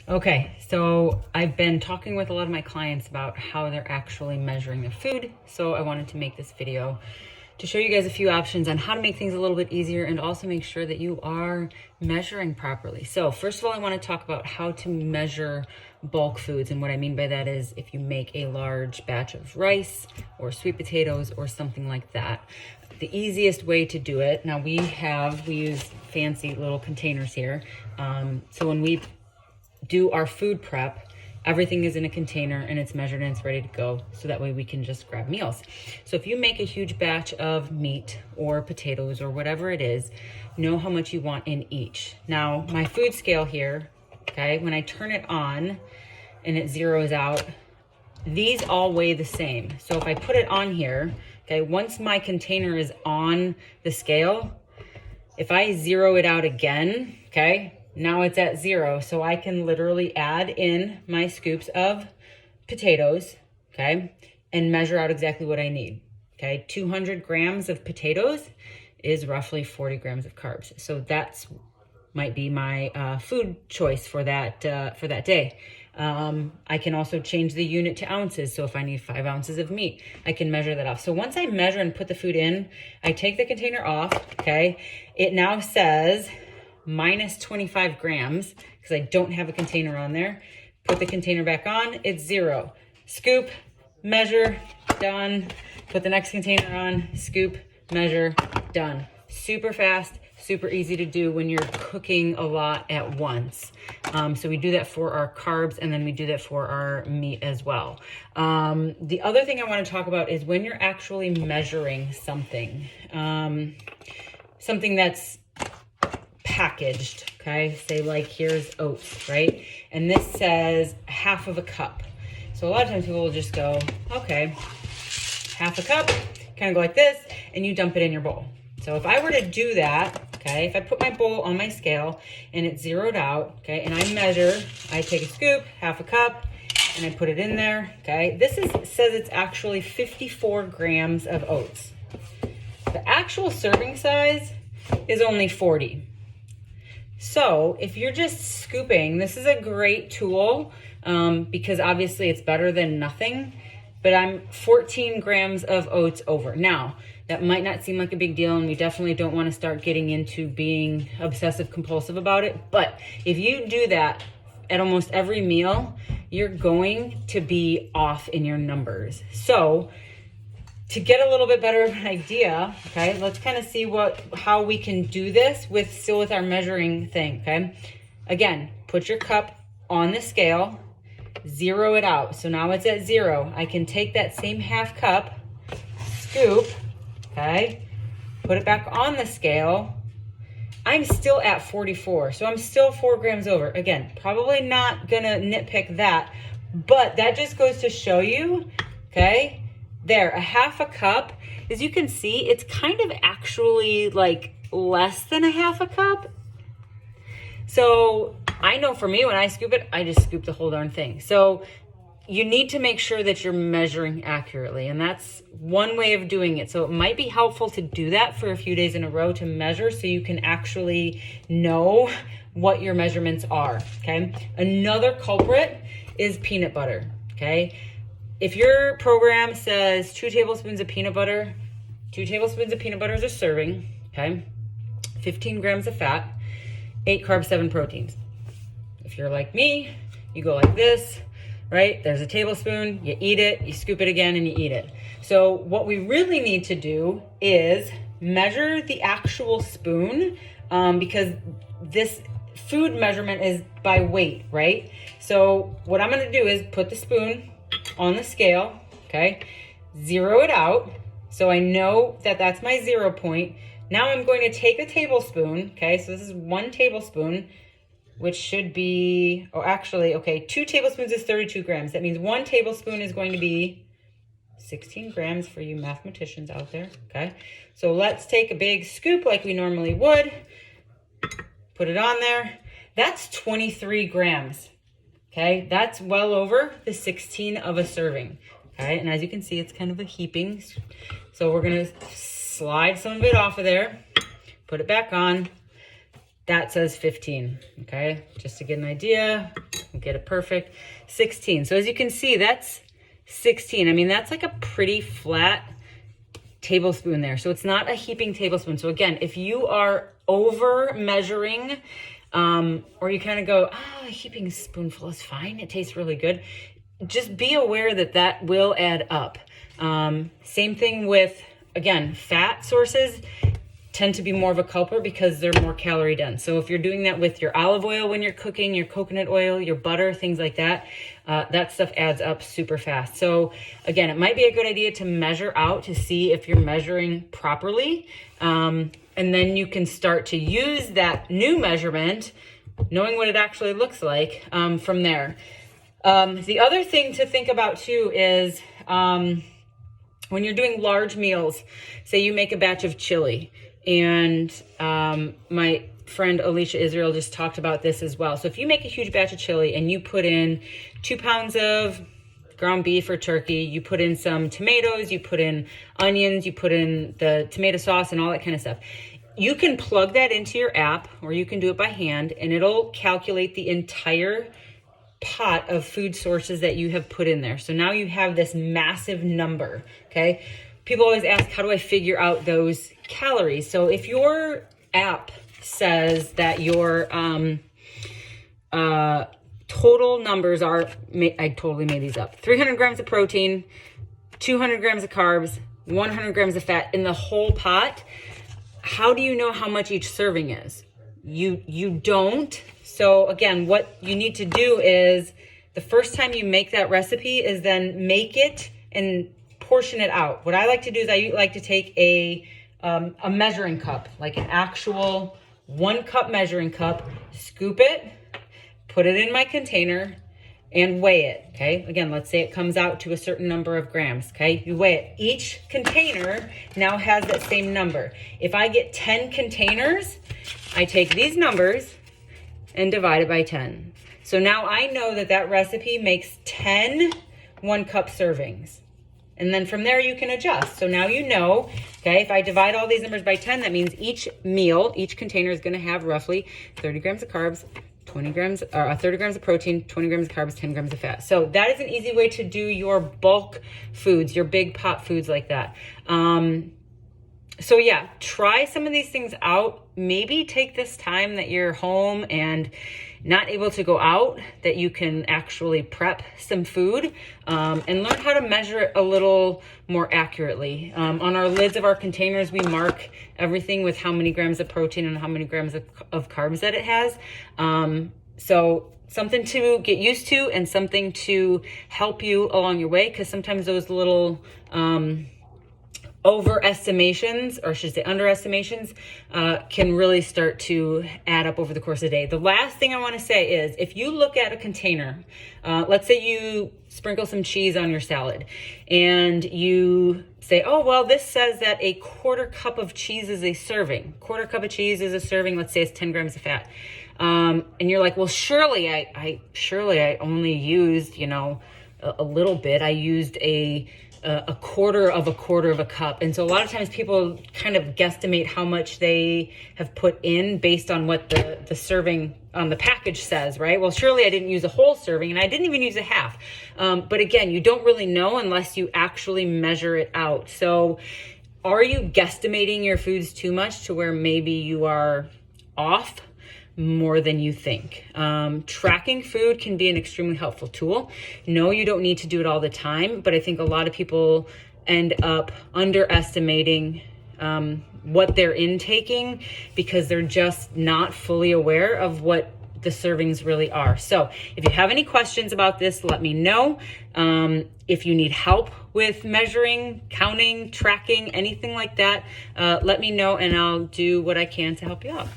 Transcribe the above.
Okay, so I've been talking with a lot of my clients about how they're actually measuring their food. So I wanted to make this video to show you guys a few options on how to make things a little bit easier and also make sure that you are measuring properly. So first of all, I want to talk about how to measure bulk foods. And what I mean by that is if you make a large batch of rice or sweet potatoes or something like that. The easiest way to do it, now we use fancy little containers here. So when we do our food prep, everything is in a container and it's measured and it's ready to go. So that way we can just grab meals. So if you make a huge batch of meat or potatoes or whatever it is, know how much you want in each. Now my food scale here, okay, when I turn it on and it zeroes out, these all weigh the same. So if I put it on here, okay, once my container is on the scale, if I zero it out again, okay, now it's at 0. So I can literally add in my scoops of potatoes, okay, and measure out exactly what I need, okay? 200 grams of potatoes is roughly 40 grams of carbs. So that's might be my food choice for that day. I can also change the unit to ounces. So if I need 5 ounces of meat, I can measure that off. So once I measure and put the food in, I take the container off, okay? It now says minus 25 grams because I don't have a container on there. Put the container back on, it's 0. Scoop, measure, done. Put the next container on, scoop, measure, done. Super fast, super easy to do when you're cooking a lot at once. So we do that for our carbs and then we do that for our meat as well. The other thing I want to talk about is when you're actually measuring something, something that's packaged, okay? Say like here's oats, right? And this says half of a cup. So a lot of times people will just go, okay, half a cup, kind of go like this, and you dump it in your bowl. So if I were to do that, okay, if I put my bowl on my scale and it's zeroed out, okay, and I measure, I take a scoop, half a cup, and I put it in there, okay? Says it's actually 54 grams of oats. The actual serving size is only 40. So if you're just scooping, this is a great tool because obviously it's better than nothing, but I'm 14 grams of oats over. Now, that might not seem like a big deal, and we definitely don't want to start getting into being obsessive compulsive about it. But if you do that at almost every meal, you're going to be off in your numbers. So to get a little bit better of an idea, okay, let's kind of see how we can do this still with our measuring thing, okay? Again, put your cup on the scale, zero it out. So now it's at 0. I can take that same half cup, scoop, okay, put it back on the scale. I'm still at 44, so I'm still 4 grams over. Again, probably not gonna nitpick that, but that just goes to show you, okay, there, a half a cup, as you can see, it's kind of actually like less than a half a cup. So I know for me, when I scoop it, I just scoop the whole darn thing. So you need to make sure that you're measuring accurately, and that's one way of doing it. So it might be helpful to do that for a few days in a row to measure so you can actually know what your measurements are, okay? Another culprit is peanut butter, okay? If your program says 2 tablespoons of peanut butter, 2 tablespoons of peanut butter is a serving, okay? 15 grams of fat, 8 carbs, 7 proteins. If you're like me, you go like this, right? There's a tablespoon, you eat it, you scoop it again, and you eat it. So what we really need to do is measure the actual spoon because this food measurement is by weight, right? So what I'm gonna do is put the spoon on the scale, okay? Zero it out. So I know that that's my 0 point. Now I'm going to take a tablespoon, okay? So this is 1 tablespoon, which should be, oh, actually, okay, 2 tablespoons is 32 grams. That means 1 tablespoon is going to be 16 grams for you mathematicians out there, okay? So let's take a big scoop like we normally would, put it on there. That's 23 grams, okay? That's well over the 16 of a serving, okay? And as you can see, it's kind of a heaping. So we're gonna slide some of it off of there, put it back on. That says 15, okay? Just to get an idea, get it perfect, 16. So as you can see, that's 16. I mean, that's like a pretty flat tablespoon there. So it's not a heaping tablespoon. So again, if you are over measuring, or you kind of go, a heaping spoonful is fine, it tastes really good, just be aware that that will add up. Same thing with, again, fat sources tend to be more of a culprit because they're more calorie dense. So if you're doing that with your olive oil when you're cooking, your coconut oil, your butter, things like that, that stuff adds up super fast. So again, it might be a good idea to measure out to see if you're measuring properly. And then you can start to use that new measurement, knowing what it actually looks like, from there. The other thing to think about too is when you're doing large meals, say you make a batch of chili, and my friend Alicia Israel just talked about this as well. So if you make a huge batch of chili and you put in 2 pounds of ground beef or turkey, you put in some tomatoes, you put in onions, you put in the tomato sauce and all that kind of stuff, you can plug that into your app, or you can do it by hand, and it'll calculate the entire pot of food sources that you have put in there. So now you have this massive number, okay? People always ask, how do I figure out those calories? So if your app says that your total numbers are, I totally made these up, 300 grams of protein, 200 grams of carbs, 100 grams of fat in the whole pot, how do you know how much each serving is? You don't. So again, what you need to do is the first time you make that recipe is then make it and portion it out. What I like to do is I like to take a measuring cup, like an actual 1 cup measuring cup, scoop it, put it in my container, and weigh it, okay? Again, let's say it comes out to a certain number of grams, okay? You weigh it. Each container now has that same number. If I get 10 containers, I take these numbers and divide it by 10. So now I know that that recipe makes 10 1-cup servings. And then from there you can adjust. So now you know, okay, if I divide all these numbers by 10, that means each meal, each container is gonna have roughly 30 grams of carbs, 30 grams of protein, 20 grams of carbs, 10 grams of fat. So that is an easy way to do your bulk foods, your big pot foods like that. So yeah, try some of these things out. Maybe take this time that you're home and not able to go out, that you can actually prep some food and learn how to measure it a little more accurately. On our lids of our containers, we mark everything with how many grams of protein and how many grams of carbs that it has. So something to get used to and something to help you along your way, because sometimes those little overestimations, or I should say underestimations, can really start to add up over the course of the day. The last thing I want to say is, if you look at a container, let's say you sprinkle some cheese on your salad and you say, oh, well, this says that a 1/4 cup of cheese is a serving. 1/4 cup of cheese is a serving. Let's say it's 10 grams of fat. And you're like, well, surely I only used, a little bit. I used a 1/4 of a cup. And so a lot of times people kind of guesstimate how much they have put in based on what the serving on the package says, right? Well, surely I didn't use a whole serving, and I didn't even use a half. But again, you don't really know unless you actually measure it out. So are you guesstimating your foods too much to where maybe you are off more than you think? Tracking food can be an extremely helpful tool. No, you don't need to do it all the time, but I think a lot of people end up underestimating what they're intaking because they're just not fully aware of what the servings really are. So if you have any questions about this, let me know. If you need help with measuring, counting, tracking, anything like that, let me know and I'll do what I can to help you out.